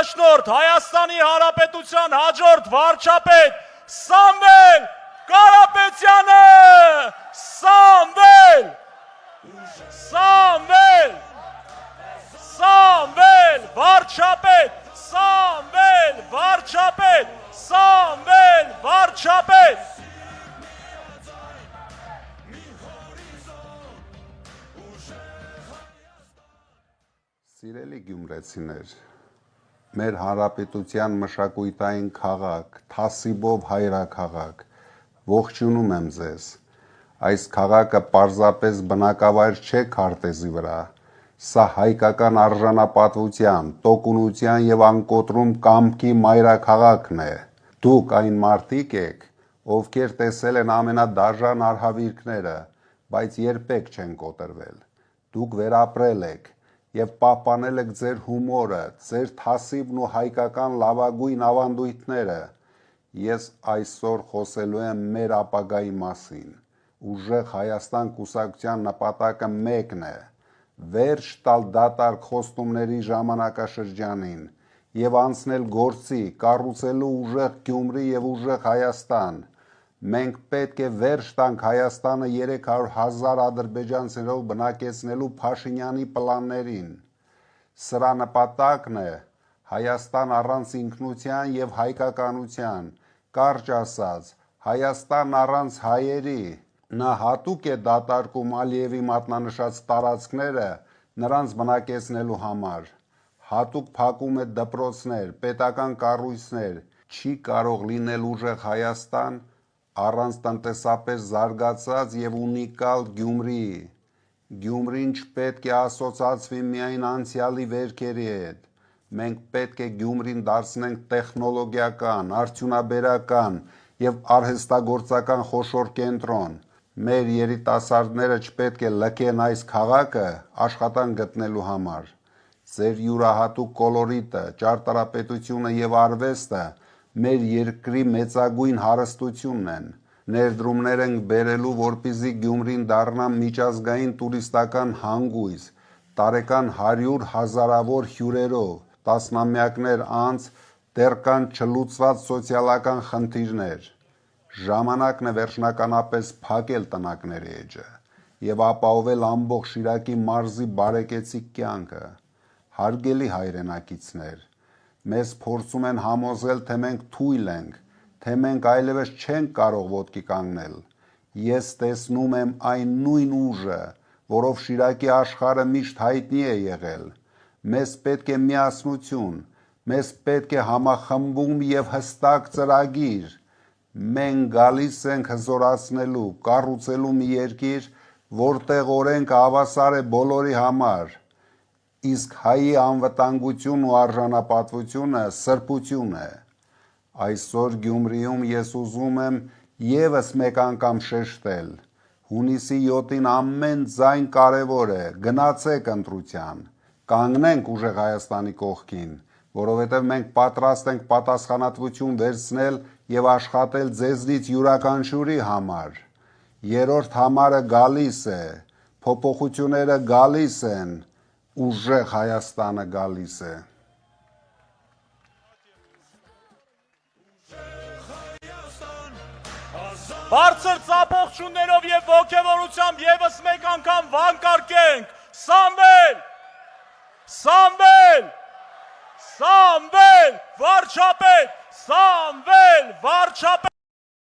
առաջնորդ Հայաստանի Հանրապետության հաջորդ վարչապետ Սամվել Կարապետյանը, Սամվել վարչապետ, Սամվել վարչապետ, Սամվել վարչապետ։ Սիրելի գյումրեցիներ, մեր հանրապետության մշակույթային քաղաք, թասիբով հայրաքաղաք, ողջունում եմ ձեզ։ Այս քաղաքը պարզապես բնակավայր չէ քարտեզի վրա, սա հայկական արժանապատվության, տոկունության եւ անկոտրում կամքի մայրաքաղաքն է։ Դուք այն մարդիկ եք, ովքեր տեսել են ամենադաժան արհավիրքները, բայց երբեք չեն կոտրվել։ Դուք վերապրել եք եւ պահպանել եք ձեր հումորը, ձեր թասիբն ու հայկական լավագույն ավանդույթները։ Ես այսօր խոսելու եմ մեր ապագայի մասին։ Ուժեղ Հայաստան կուսակցության նպատակը մեկն է՝ վերջ տալ դատարկ խոստումների ժամանակաշրջանին եւ անցնել գործի, կառուցելու ուժեղ Գյումրի եւ ուժեղ Հայաստան։ Մենք պետք է վերջ տանք Հայաստանը 300,000 ադրբեջանցիներով բնակեցնելու Փաշինյանի պլաններին։ Սրա նպատակն է Հայաստան առանց ինքնության եւ հայկականության, կարճ ասած, Հայաստան առանց հայերի։ Նա հատուկ է դատարկում Ալիևի մատնանշած տարածքները նրանց բնակեցնելու համար։ Հատուկ փակում է դպրոցներ, պետական կառույցներ, չի կարող լինել ուժեղ Հայաստան առանց տնտեսապես զարգացած եւ ունիկալ Գյումրիի։ Գյումրին չպետք է ասոցացվի միայն անցյալի վերքերի հետ։ Մենք պետք է Գյումրին դարձնենք տեխնոլոգիական, արդյունաբերական եւ արհեստագործական խոշոր կենտրոն։ Մեր երիտասարդները չպետք է լքեն այս քաղաքը աշխատանք գտնելու համար։ Ձեր յուրահատուկ կոլորիտը, ճարտարապետությունը եւ արվեստը մեր երկրի մեծագույն հարստությունն են։ Ներդրումներ ենք բերելու, որպեսզի Գյումրին դառնա միջազգային տուրիստական հանգույց, տարեկան 100,000-ավոր հյուրերով, տասնամյակներ անց դեռ կան չլուծված սոցիալական խնդիրներ։ Ժամանակն է վերջնականապես փակել տնակների էջը եւ ապահովել ամբողջ Շիրակի մարզի բարեկեցիկ կյանքը։ Հարգելի հայրենակիցներ, մեզ փորձում են համոզել, թե մենք թույլ ենք, թե մենք այլևս չենք կարող ոտքի կանգնել։ Ես տեսնում եմ այն նույն ուժը, որով Շիրակի աշխարհը միշտ հայտնի է եղել։ Մեզ պետք է միասնություն, մեզ պետք է համախմբում եւ հստակ ծրագիր։ Մենք գալիս ենք հզորացնելու, կառուցելու մի երկիր, որտեղ օրենքը հավասար է բոլորի համար, իսկ հայի անվտանգություն ու արժանապատվությունը սրբություն է։ Այսօր Գյումրիում ես ուզում եմ եւս մեկ անգամ շեշտել. հունիսի 7-ին ամեն ձայն կարևոր է, գնացեք ընտրության, կանգնենք ուժեղ Հայաստանի կողքին, որովհետև մենք պատրաստ ենք պատասխանատվություն վերցնել եւ աշխատել ձեզնից յուրաքանչյուրի համար։ Երրորդ համարը գալիս է, փոփոխությունները գալիս են, ուժեղ Հայաստանը գալիս է։ Բարձր ծափողջուններով եւ ոգևորությամբ եւս մեկ անգամ վանկարկենք Սամվել վարչապետ, Սամվել վարչապետ։